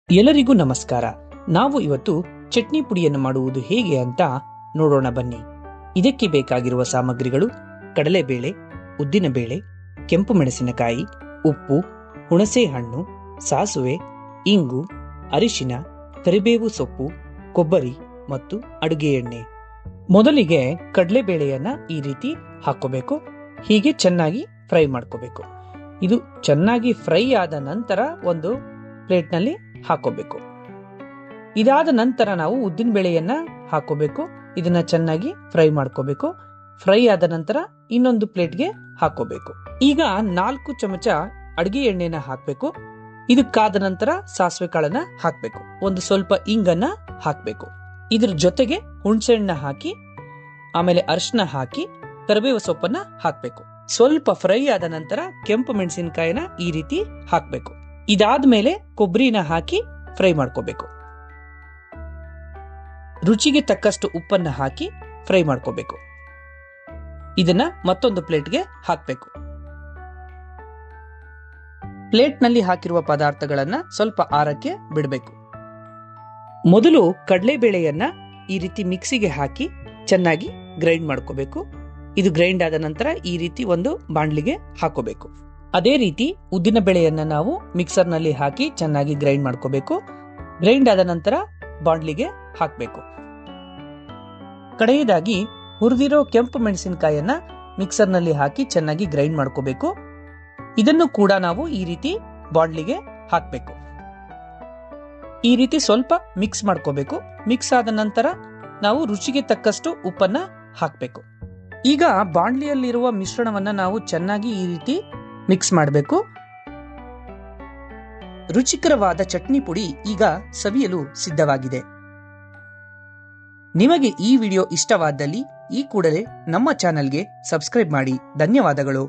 ಎಲ್ಲರಿಗೂ ನಮಸ್ಕಾರ. ನಾವು ಇವತ್ತು ಚಟ್ನಿ ಪುಡಿಯನ್ನು ಮಾಡುವುದು ಹೇಗೆ ಅಂತ ನೋಡೋಣ ಬನ್ನಿ. ಇದಕ್ಕೆ ಬೇಕಾಗಿರುವ ಸಾಮಗ್ರಿಗಳು: ಕಡಲೆಬೇಳೆ, ಉದ್ದಿನಬೇಳೆ, ಕೆಂಪು ಮೆಣಸಿನಕಾಯಿ, ಉಪ್ಪು, ಹುಣಸೆ ಹಣ್ಣು, ಸಾಸುವೆ, ಇಂಗು, ಅರಿಶಿನ, ಕರಿಬೇವು ಸೊಪ್ಪು, ಕೊಬ್ಬರಿ ಮತ್ತು ಅಡುಗೆ ಎಣ್ಣೆ. ಮೊದಲಿಗೆ ಕಡಲೆಬೇಳೆಯನ್ನ ಈ ರೀತಿ ಹಾಕೋಬೇಕು. ಹೀಗೆ ಚೆನ್ನಾಗಿ ಫ್ರೈ ಮಾಡ್ಕೋಬೇಕು. ಇದು ಚೆನ್ನಾಗಿ ಫ್ರೈ ಆದ ನಂತರ ಒಂದು ಪ್ಲೇಟ್ನಲ್ಲಿ ಹಾಕೋಬೇಕು. ಇದಾದ ನಂತರ ನಾವು ಉದ್ದಿನ ಬೇಳೆಯನ್ನ ಹಾಕೋಬೇಕು. ಇದನ್ನ ಚೆನ್ನಾಗಿ ಫ್ರೈ ಮಾಡ್ಕೋಬೇಕು. ಫ್ರೈ ಆದ ನಂತರ ಇನ್ನೊಂದು ಪ್ಲೇಟ್ಗೆ ಹಾಕೋಬೇಕು. ಈಗ 4 ಚಮಚ ಅಡಿಗೆ ಎಣ್ಣೆನ ಹಾಕಬೇಕು. ಇದಕ್ಕಾದ ನಂತರ ಸಾಸಿವೆ ಕಾಳನ್ನ ಹಾಕಬೇಕು. ಒಂದು ಸ್ವಲ್ಪ ಇಂಗನ್ನ ಹಾಕಬೇಕು. ಇದ್ರ ಜೊತೆಗೆ ಹುಣಸೆಹಣ್ಣ ಹಾಕಿ, ಆಮೇಲೆ ಅರಿಶಿನ ಹಾಕಿ, ಕರಿಬೇವು ಸೊಪ್ಪನ್ನ ಹಾಕಬೇಕು. ಸ್ವಲ್ಪ ಫ್ರೈ ಆದ ನಂತರ ಕೆಂಪು ಮೆಣಸಿನಕಾಯಿನ ಈ ರೀತಿ ಹಾಕಬೇಕು. ಇದಾದ್ಮೇಲೆ ಕೊಬ್ಬರಿನ ಹಾಕಿ ಫ್ರೈ ಮಾಡ್ಕೋಬೇಕು. ರುಚಿಗೆ ತಕ್ಕಷ್ಟು ಉಪ್ಪನ್ನ ಹಾಕಿ ಫ್ರೈ ಮಾಡ್ಕೋಬೇಕು. ಇದನ್ನ ಮತ್ತೊಂದು ಪ್ಲೇಟ್ಗೆ ಹಾಕಬೇಕು. ಪ್ಲೇಟ್ನಲ್ಲಿ ಹಾಕಿರುವ ಪದಾರ್ಥಗಳನ್ನ ಸ್ವಲ್ಪ ಆರಕ್ಕೆ ಬಿಡಬೇಕು. ಮೊದಲು ಕಡಲೆಬೇಳೆಯನ್ನ ಈ ರೀತಿ ಮಿಕ್ಸಿಗೆ ಹಾಕಿ ಚೆನ್ನಾಗಿ ಗ್ರೈಂಡ್ ಮಾಡ್ಕೋಬೇಕು. ಇದು ಗ್ರೈಂಡ್ ಆದ ನಂತರ ಈ ರೀತಿ ಒಂದು ಬಾಂಡ್ಲಿಗೆ ಹಾಕೋಬೇಕು. ಅದೇ ರೀತಿ ಉದ್ದಿನ ಬೇಳೆಯನ್ನ ನಾವು ಮಿಕ್ಸರ್ ನಲ್ಲಿ ಹಾಕಿ ಚೆನ್ನಾಗಿ ಗ್ರೈಂಡ್ ಮಾಡ್ಕೋಬೇಕು. ಗ್ರೈಂಡ್ ಆದ ನಂತರ ಬಾಂಡ್ಲಿಗೆ ಹಾಕಬೇಕು. ಕಡೆಯದಾಗಿ ಹುರಿದಿರೋ ಕೆಂಪು ಮೆಣಸಿನಕಾಯನ್ನ ಮಿಕ್ಸರ್ ನಲ್ಲಿ ಹಾಕಿ ಚೆನ್ನಾಗಿ ಗ್ರೈಂಡ್ ಮಾಡ್ಕೋಬೇಕು. ಇದನ್ನು ಕೂಡ ನಾವು ಈ ರೀತಿ ಬಾಂಡ್ಲಿಗೆ ಹಾಕಬೇಕು. ಈ ರೀತಿ ಸ್ವಲ್ಪ ಮಿಕ್ಸ್ ಮಾಡ್ಕೋಬೇಕು. ಮಿಕ್ಸ್ ಆದ ನಂತರ ನಾವು ರುಚಿಗೆ ತಕ್ಕಷ್ಟು ಉಪ್ಪನ್ನ ಹಾಕಬೇಕು. ಈಗ ಬಾಂಡ್ಲಿಯಲ್ಲಿರುವ ಮಿಶ್ರಣವನ್ನ ನಾವು ಚೆನ್ನಾಗಿ ಈ ರೀತಿ ಮಿಕ್ಸ್ ಮಾಡಬೇಕು. ರುಚಿಕರವಾದ ಚಟ್ನಿ ಪುಡಿ ಈಗ ಸವಿಯಲು ಸಿದ್ಧವಾಗಿದೆ. ನಿಮಗೆ ಈ ವಿಡಿಯೋ ಇಷ್ಟವಾದಲ್ಲಿ ಈ ಕೂಡಲೇ ನಮ್ಮ ಚಾನೆಲ್ಗೆ ಸಬ್ಸ್ಕ್ರೈಬ್ ಮಾಡಿ. ಧನ್ಯವಾದಗಳು.